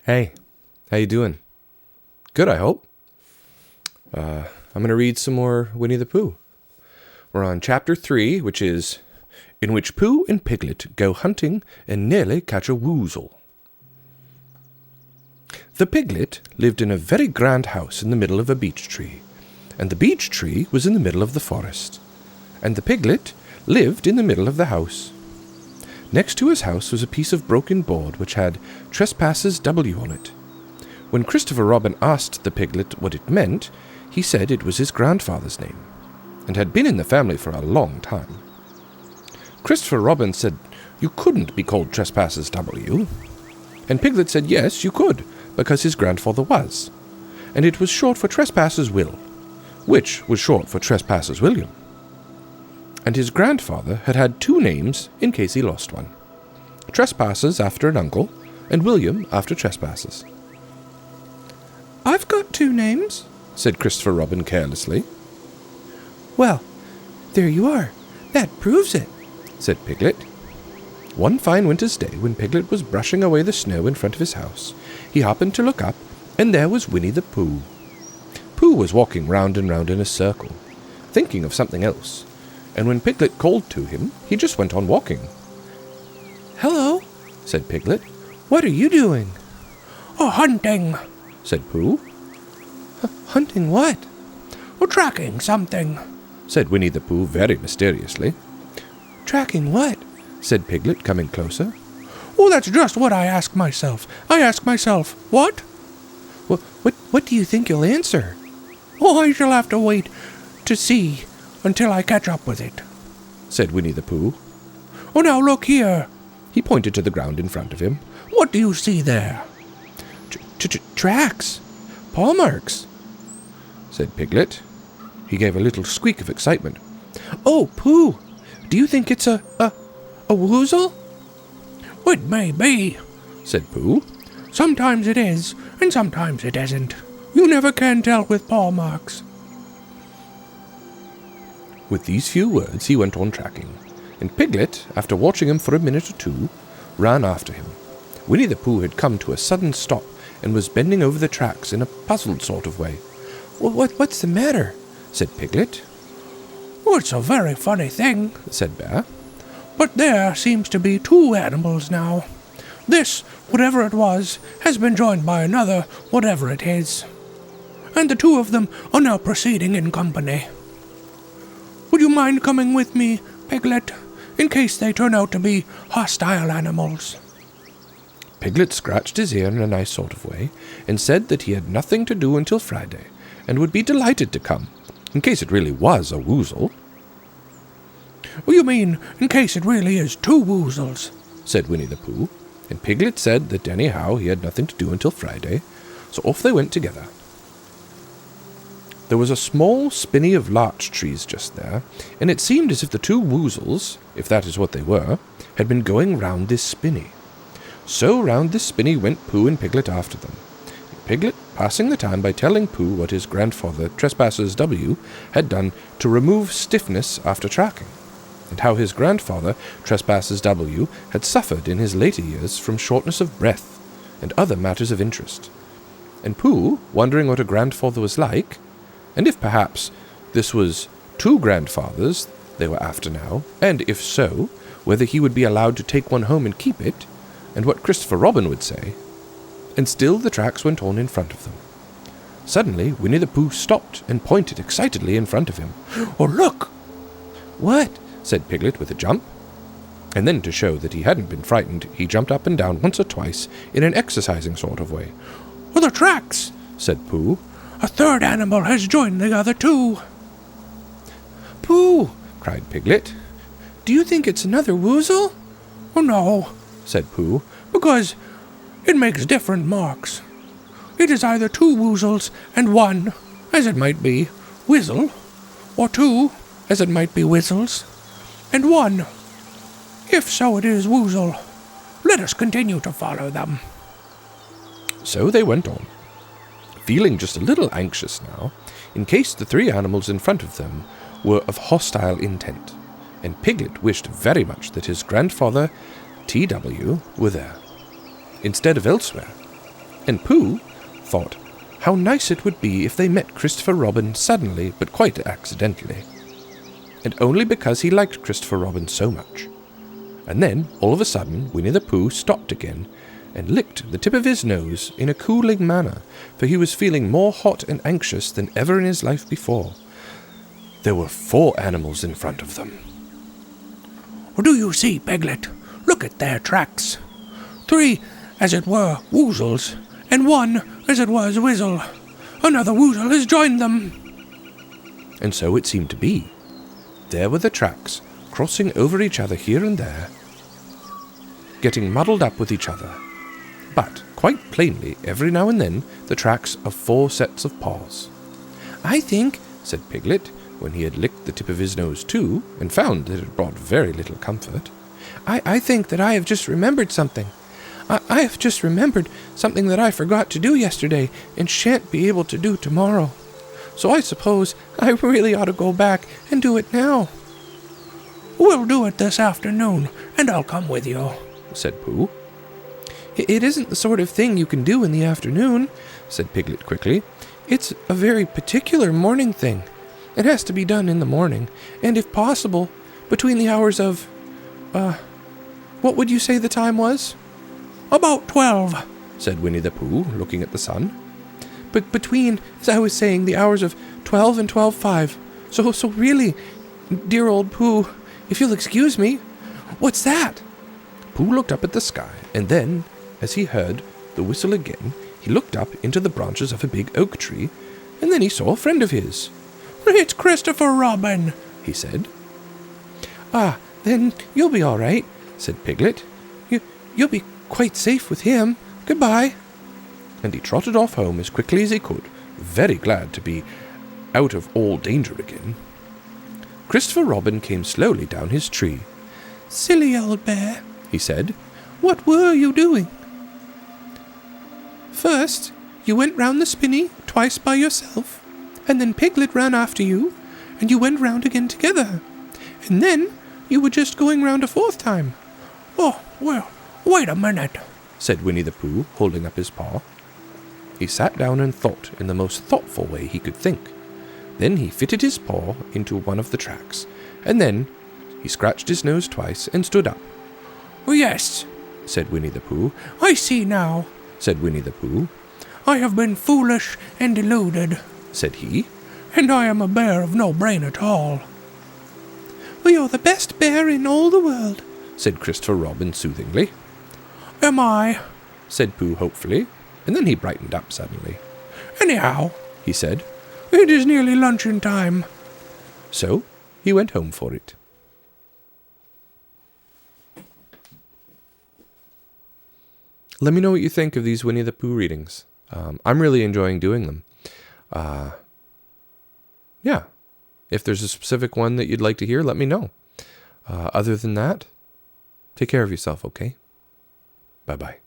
Hey, how you doing? Good, I hope. I'm going to read some more Winnie the Pooh. We're on Chapter 3, which is In Which Pooh and Piglet Go Hunting and Nearly Catch a Woozle. The piglet lived in a very grand house in the middle of a beech tree, and the beech tree was in the middle of the forest, and the piglet lived in the middle of the house. Next to his house was a piece of broken board which had Trespassers W on it. When Christopher Robin asked the piglet what it meant, he said it was his grandfather's name, and had been in the family for a long time. Christopher Robin said you couldn't be called Trespassers W, and Piglet said yes, you could, because his grandfather was, and it was short for Trespassers Will, which was short for Trespassers William. And his grandfather had had two names in case he lost one. Trespassers after an uncle, and William after Trespassers. "I've got two names," said Christopher Robin carelessly. "Well, there you are. That proves it," said Piglet. One fine winter's day, when Piglet was brushing away the snow in front of his house, he happened to look up, and there was Winnie the Pooh. Pooh was walking round and round in a circle, thinking of something else, and when Piglet called to him, he just went on walking. "Hello," said Piglet. "What are you doing?" "Oh, hunting," said Pooh. "Hunting what?" "Oh, tracking something," said Winnie the Pooh very mysteriously. "Tracking what?" said Piglet, coming closer. "Oh, that's just what I ask myself. I ask myself, what?" "Well, what do you think you'll answer?" "Oh, I shall have to wait to see until I catch up with it," said Winnie the Pooh. "Oh, now look here." He pointed to the ground in front of him. "What do you see there?" "Tracks. Paw marks," said Piglet. He gave a little squeak of excitement. "Oh, Pooh, do you think it's a Woozle?" "It may be," said Pooh. "Sometimes it is, and sometimes it isn't. You never can tell with paw marks." With these few words he went on tracking, and Piglet, after watching him for a minute or two, ran after him. Winnie the Pooh had come to a sudden stop and was bending over the tracks in a puzzled sort of way. What's the matter?" said Piglet. "Oh, it's a very funny thing," said Bear. "But there seems to be two animals now. This, whatever it was, has been joined by another, whatever it is. And the two of them are now proceeding in company. Would you mind coming with me, Piglet, in case they turn out to be hostile animals?" Piglet scratched his ear in a nice sort of way, and said that he had nothing to do until Friday, and would be delighted to come, in case it really was a Woozle. "Oh, you mean in case it really is two Woozles?" said Winnie the Pooh, and Piglet said that anyhow he had nothing to do until Friday, so off they went together. There was a small spinney of larch trees just there, and it seemed as if the two Woozles, if that is what they were, had been going round this spinney. So round this spinney went Pooh and Piglet after them, Piglet passing the time by telling Pooh what his grandfather, Trespassers W, had done to remove stiffness after tracking, and how his grandfather, Trespassers W, had suffered in his later years from shortness of breath and other matters of interest. And Pooh, wondering what a grandfather was like, and if perhaps this was two grandfathers they were after now, and if so, whether he would be allowed to take one home and keep it, and what Christopher Robin would say. And still the tracks went on in front of them. Suddenly Winnie the Pooh stopped and pointed excitedly in front of him. "Oh, look!" "What?" said Piglet with a jump. And then, to show that he hadn't been frightened, he jumped up and down once or twice in an exercising sort of way. "Oh, the tracks!" said Pooh. "A third animal has joined the other two." "Pooh!" cried Piglet. "Do you think it's another Woozle?" "Oh, no," said Pooh, "because it makes different marks. It is either two Woozles and one, as it might be, Whizzle, or two, as it might be Whizzles, and one. If so, it is Woozle. Let us continue to follow them." So they went on, feeling just a little anxious now, in case the three animals in front of them were of hostile intent, and Piglet wished very much that his grandfather, T.W., were there, instead of elsewhere, And Pooh thought how nice it would be if they met Christopher Robin suddenly, but quite accidentally. And only because he liked Christopher Robin so much. And then, all of a sudden, Winnie the Pooh stopped again and licked the tip of his nose in a cooling manner, for he was feeling more hot and anxious than ever in his life before. There were 4 animals in front of them. "Do you see, Piglet? Look at their tracks. 3, as it were, Woozles, and 1, as it was, Woozle. Another Woozle has joined them." And so it seemed to be. There were the tracks, crossing over each other here and there, getting muddled up with each other. But, quite plainly, every now and then, the tracks of 4 sets of paws. "I think," said Piglet, when he had licked the tip of his nose too, and found that it brought very little comfort, I think that I have just remembered something. I have just remembered something that I forgot to do yesterday, and shan't be able to do tomorrow. So I suppose I really ought to go back and do it now." "We'll do it this afternoon, and I'll come with you," said Pooh. "It isn't the sort of thing you can do in the afternoon," said Piglet quickly. "It's a very particular morning thing. It has to be done in the morning, and if possible, between the hours of, what would you say the time was?" "About 12, said Winnie the Pooh, looking at the sun. "But between, as I was saying, the hours of 12 and 12:05. So really, dear old Pooh, if you'll excuse me." "What's that?" Pooh looked up at the sky, and then, as he heard the whistle again, he looked up into the branches of a big oak tree, and then he saw a friend of his. "It's Christopher Robin," he said. "Ah, then you'll be all right," said Piglet. You'll be quite safe with him. Goodbye." And he trotted off home as quickly as he could, very glad to be out of all danger again. Christopher Robin came slowly down his tree. "Silly old bear," he said. "what were you doing?" "First, you went round the spinney twice by yourself, and then Piglet ran after you, and you went round again together. And then you were just going round a 4th time." "Oh, well, wait a minute," said Winnie the Pooh, holding up his paw. He sat down and thought in the most thoughtful way he could think. Then he fitted his paw into one of the tracks, and then he scratched his nose twice and stood up. "Yes," said Winnie the Pooh. "I see now," said Winnie the Pooh. "I have been foolish and deluded," said he. "and I am a bear of no brain at all." "Well, you're the best bear in all the world," said Christopher Robin soothingly. "Am I?" said Pooh hopefully, and then he brightened up suddenly. "Anyhow," he said, "it is nearly luncheon time." So he went home for it. Let me know what you think of these Winnie the Pooh readings. I'm really enjoying doing them. Yeah. If there's a specific one that you'd like to hear, let me know. Other than that, take care of yourself, okay? Bye-bye.